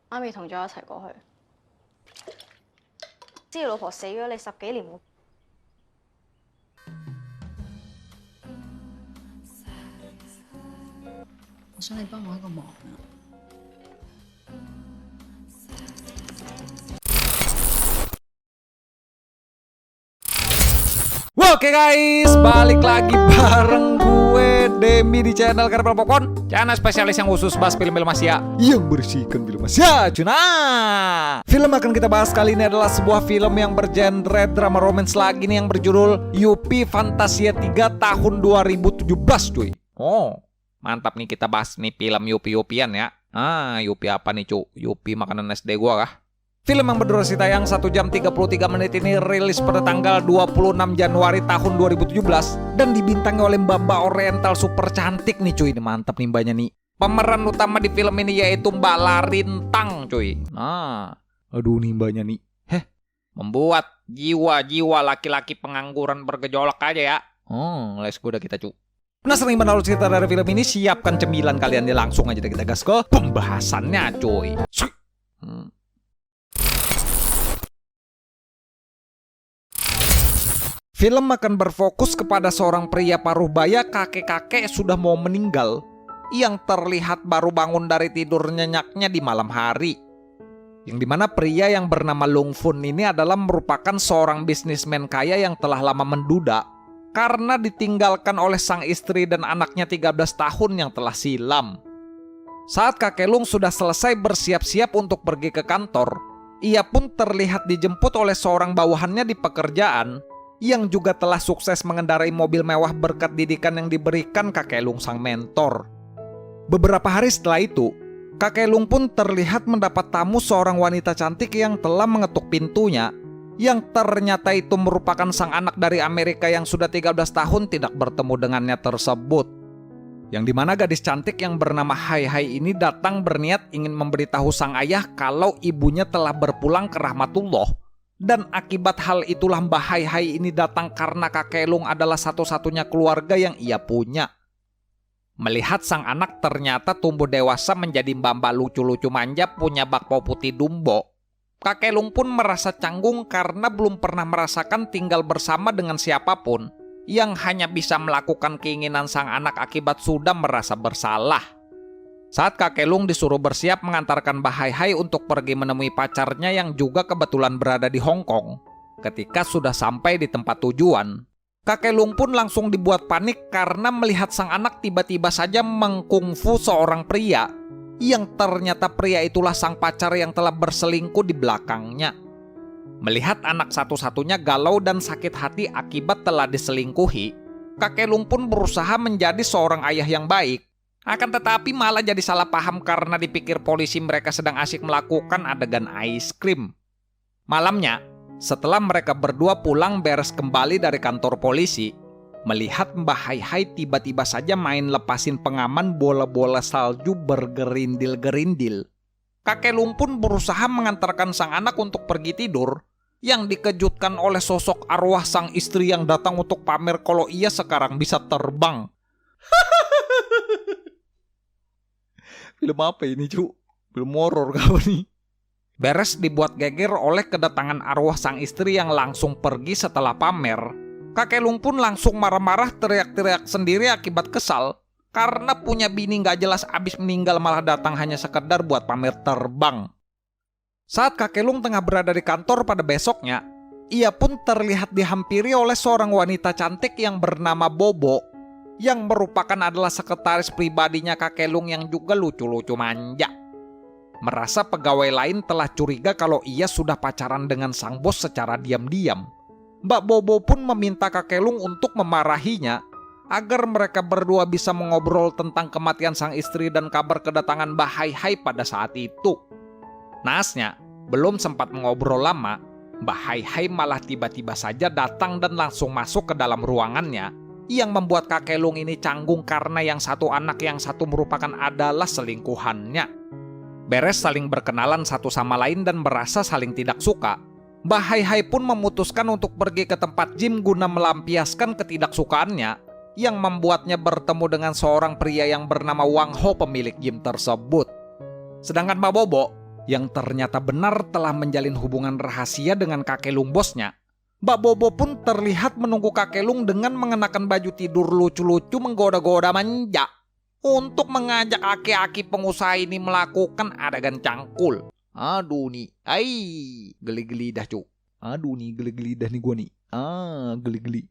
媽咪同咗我一齊過去。知你老婆死咗，你10幾年冇。我想你幫我一個忙啊！Oke guys, balik lagi bareng gue Demi di channel Karpel Popcorn, channel spesialis yang khusus bahas film-film Asia yang bersihkan film Asia. Nah, film akan kita bahas kali ini adalah sebuah film yang bergenre drama romance lagi nih, yang berjudul Yupi Fantasia 3 tahun 2017 cuy. Oh, mantap nih, kita bahas nih film Yupi-Yupian ya. Yupi apa nih cu? Yupi makanan SD gua kah? Film yang berdurasi tayang 1 jam 33 menit ini rilis pada tanggal 26 Januari tahun 2017 dan dibintangi oleh Mbak Oriental super cantik nih cuy. Ini mantap nih mbaknya nih. Pemeran utama di film ini yaitu Mbak Larintang cuy. Aduh nih mbaknya nih. Membuat jiwa-jiwa laki-laki pengangguran bergejolak aja ya. Let's go dah kita cuy. Penasaran gimana alur cerita dari film ini? Siapkan cemilan kalian, langsung aja kita gas ke pembahasannya cuy. Film akan berfokus kepada seorang pria paruh baya kakek-kakek sudah mau meninggal yang terlihat baru bangun dari tidur nyenyaknya di malam hari. Yang dimana pria yang bernama Lung Fun ini adalah merupakan seorang bisnismen kaya yang telah lama menduda karena ditinggalkan oleh sang istri dan anaknya 13 tahun yang telah silam. Saat kakek Lung sudah selesai bersiap-siap untuk pergi ke kantor, ia pun terlihat dijemput oleh seorang bawahannya di pekerjaan yang juga telah sukses mengendarai mobil mewah berkat didikan yang diberikan kakek Lung sang mentor. Beberapa hari setelah itu, kakek Lung pun terlihat mendapat tamu seorang wanita cantik yang telah mengetuk pintunya, yang ternyata itu merupakan sang anak dari Amerika yang sudah 13 tahun tidak bertemu dengannya tersebut. Yang dimana gadis cantik yang bernama Hai Hai ini datang berniat ingin memberitahu sang ayah kalau ibunya telah berpulang ke rahmatullah. Dan akibat hal itulah Mbah Hai Hai ini datang karena kakek Lung adalah satu-satunya keluarga yang ia punya. Melihat sang anak ternyata tumbuh dewasa menjadi mbak-mbak lucu-lucu manja punya bakpao putih Dumbo, kakek Lung pun merasa canggung karena belum pernah merasakan tinggal bersama dengan siapapun yang hanya bisa melakukan keinginan sang anak akibat sudah merasa bersalah. Saat kakek Lung disuruh bersiap mengantarkan Mbah Hai Hai untuk pergi menemui pacarnya yang juga kebetulan berada di Hong Kong, ketika sudah sampai di tempat tujuan, kakek Lung pun langsung dibuat panik karena melihat sang anak tiba-tiba saja mengkungfu seorang pria, yang ternyata pria itulah sang pacar yang telah berselingkuh di belakangnya. Melihat anak satu-satunya galau dan sakit hati akibat telah diselingkuhi, kakek Lung pun berusaha menjadi seorang ayah yang baik. Akan tetapi malah jadi salah paham karena dipikir polisi mereka sedang asik melakukan adegan ice cream. Malamnya, setelah mereka berdua pulang beres kembali dari kantor polisi, melihat Mbah Hai Hai tiba-tiba saja main lepasin pengaman bola-bola salju bergerindil-gerindil. Kakek Lung pun berusaha mengantarkan sang anak untuk pergi tidur, yang dikejutkan oleh sosok arwah sang istri yang datang untuk pamer kalau ia sekarang bisa terbang. Film apa ini cu? Film horor kau nih. Beres dibuat geger oleh kedatangan arwah sang istri yang langsung pergi setelah pamer, kakek Lung pun langsung marah-marah teriak-teriak sendiri akibat kesal karena punya bini gak jelas abis meninggal malah datang hanya sekedar buat pamer terbang. Saat kakek Lung tengah berada di kantor pada besoknya, ia pun terlihat dihampiri oleh seorang wanita cantik yang bernama Bobo, yang merupakan adalah sekretaris pribadinya kakek Lung yang juga lucu-lucu manja. Merasa pegawai lain telah curiga kalau ia sudah pacaran dengan sang bos secara diam-diam, Mbak Bobo pun meminta kakek Lung untuk memarahinya agar mereka berdua bisa mengobrol tentang kematian sang istri dan kabar kedatangan Mbah Hai Hai pada saat itu. Naasnya, belum sempat mengobrol lama, Mbah Hai Hai malah tiba-tiba saja datang dan langsung masuk ke dalam ruangannya, yang membuat kakek Lung ini canggung karena yang satu anak yang satu merupakan adalah selingkuhannya. Beres saling berkenalan satu sama lain dan merasa saling tidak suka, Mbah Hai Hai pun memutuskan untuk pergi ke tempat gym guna melampiaskan ketidaksukaannya, yang membuatnya bertemu dengan seorang pria yang bernama Wang Ho, pemilik gym tersebut. Sedangkan Mbak Bobo yang ternyata benar telah menjalin hubungan rahasia dengan kakek Lung bosnya, Mbak Bobo pun terlihat menunggu kakek Lung dengan mengenakan baju tidur lucu-lucu menggoda-goda manja untuk mengajak aki-aki pengusaha ini melakukan adegan cangkul. Aduh nih, geli-geli dah cu. Aduh nih, geli-geli dah nih gua nih. Geli-geli.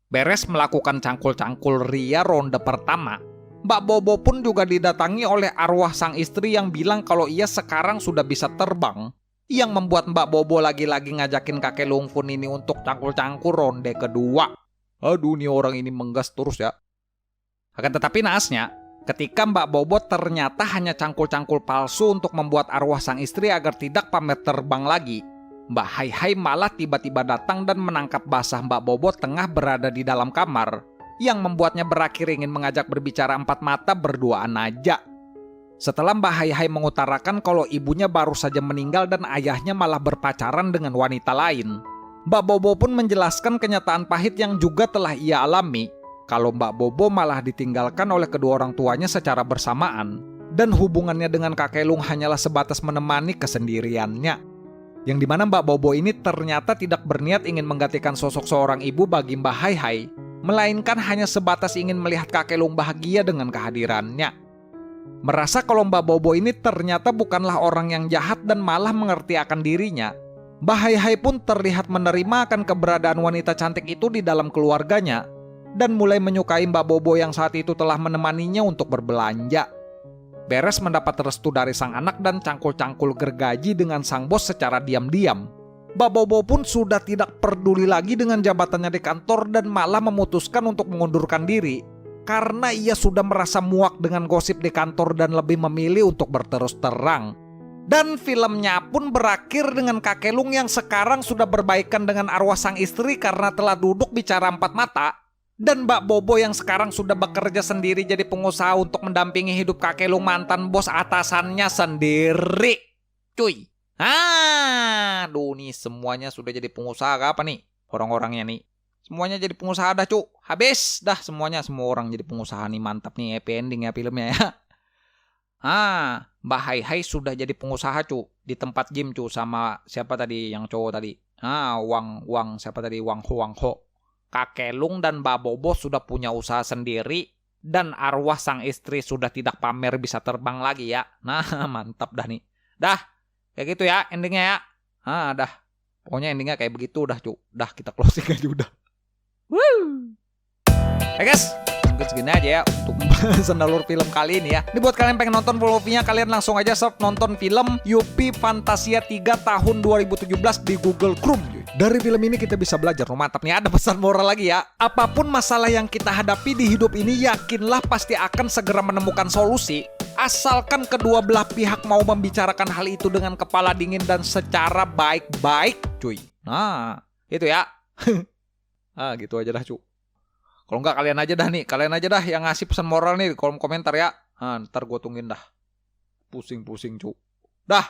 Beres melakukan cangkul-cangkul ria ronde pertama, Mbak Bobo pun juga didatangi oleh arwah sang istri yang bilang kalau ia sekarang sudah bisa terbang, yang membuat Mbak Bobo lagi-lagi ngajakin kakek Lung Fun ini untuk cangkul-cangkul ronde kedua. Aduh nih orang ini menggas terus ya. Akan tetapi naasnya, ketika Mbak Bobo ternyata hanya cangkul-cangkul palsu untuk membuat arwah sang istri agar tidak pamer terbang lagi, Mbak Hai Hai malah tiba-tiba datang dan menangkap basah Mbak Bobo tengah berada di dalam kamar, yang membuatnya berakhir ingin mengajak berbicara empat mata berduaan aja. Setelah Mbak Hai Hai mengutarakan kalau ibunya baru saja meninggal dan ayahnya malah berpacaran dengan wanita lain, Mbak Bobo pun menjelaskan kenyataan pahit yang juga telah ia alami, kalau Mbak Bobo malah ditinggalkan oleh kedua orang tuanya secara bersamaan, dan hubungannya dengan kakek Lung hanyalah sebatas menemani kesendiriannya. Yang dimana Mbak Bobo ini ternyata tidak berniat ingin menggantikan sosok seorang ibu bagi Mbak Hai Hai, melainkan hanya sebatas ingin melihat kakek Lung bahagia dengan kehadirannya. Merasa kalau Mbak Bobo ini ternyata bukanlah orang yang jahat dan malah mengerti akan dirinya, Mbak Hai Hai pun terlihat menerima akan keberadaan wanita cantik itu di dalam keluarganya, dan mulai menyukai Mbak Bobo yang saat itu telah menemaninya untuk berbelanja. Beres mendapat restu dari sang anak dan cangkul-cangkul gergaji dengan sang bos secara diam-diam, Mbak Bobo pun sudah tidak peduli lagi dengan jabatannya di kantor dan malah memutuskan untuk mengundurkan diri karena ia sudah merasa muak dengan gosip di kantor dan lebih memilih untuk berterus terang. Dan filmnya pun berakhir dengan kakek Lung yang sekarang sudah berbaikan dengan arwah sang istri karena telah duduk bicara empat mata, dan Mbak Bobo yang sekarang sudah bekerja sendiri jadi pengusaha untuk mendampingi hidup kakek Lung mantan bos atasannya sendiri. Cuy. Aduh nih semuanya sudah jadi pengusaha apa nih orang-orangnya nih. Semuanya jadi pengusaha dah cu. Habis dah semuanya, semua orang jadi pengusaha nih. Mantap nih happy ending ya filmnya ya. Mbak Hai Hai sudah jadi pengusaha cu. Di tempat gym cu sama siapa tadi yang cowok tadi. Wang siapa tadi, Wang Ho. Kakek Lung dan Mbak Bobo sudah punya usaha sendiri. Dan arwah sang istri sudah tidak pamer bisa terbang lagi ya. Nah mantap dah nih. Dah kayak gitu ya endingnya ya. Dah. Pokoknya endingnya kayak begitu dah cu. Dah kita closing aja udah. Hey guys, mungkin segini aja ya untuk pembahasan alur film kali ini ya. Ini buat kalian pengen nonton full movie-nya, kalian langsung aja search nonton film Yuppie Fantasia 3 tahun 2017 di Google Chrome. Dari film ini kita bisa belajar, mantap nih, ada pesan moral lagi ya. Apapun masalah yang kita hadapi di hidup ini, yakinlah pasti akan segera menemukan solusi, asalkan kedua belah pihak mau membicarakan hal itu dengan kepala dingin dan secara baik-baik cuy. Nah itu ya. Gitu aja dah cu. Kalau enggak kalian aja dah yang ngasih pesan moral nih di kolom komentar ya. Ntar gue tungguin dah. Pusing-pusing cu. Dah.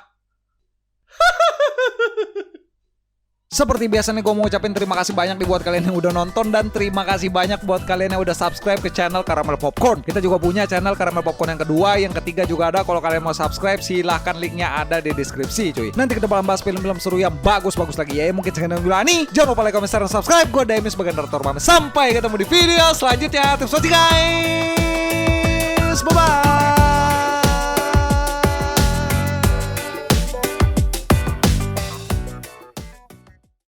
Seperti biasa nih gue mau ngucapin terima kasih banyak nih buat kalian yang udah nonton, dan terima kasih banyak buat kalian yang udah subscribe ke channel Caramel Popcorn. Kita juga punya channel Caramel Popcorn yang kedua, yang ketiga juga ada. Kalau kalian mau subscribe silahkan, linknya ada di deskripsi cuy. Nanti kita bakal bahas film-film seru yang bagus-bagus lagi ya. Mungkin sekian dulu nih. Jangan lupa like, comment, share, dan subscribe. Gue Daemi sebagai narator pamit. Sampai ketemu di video selanjutnya. Terima kasih guys.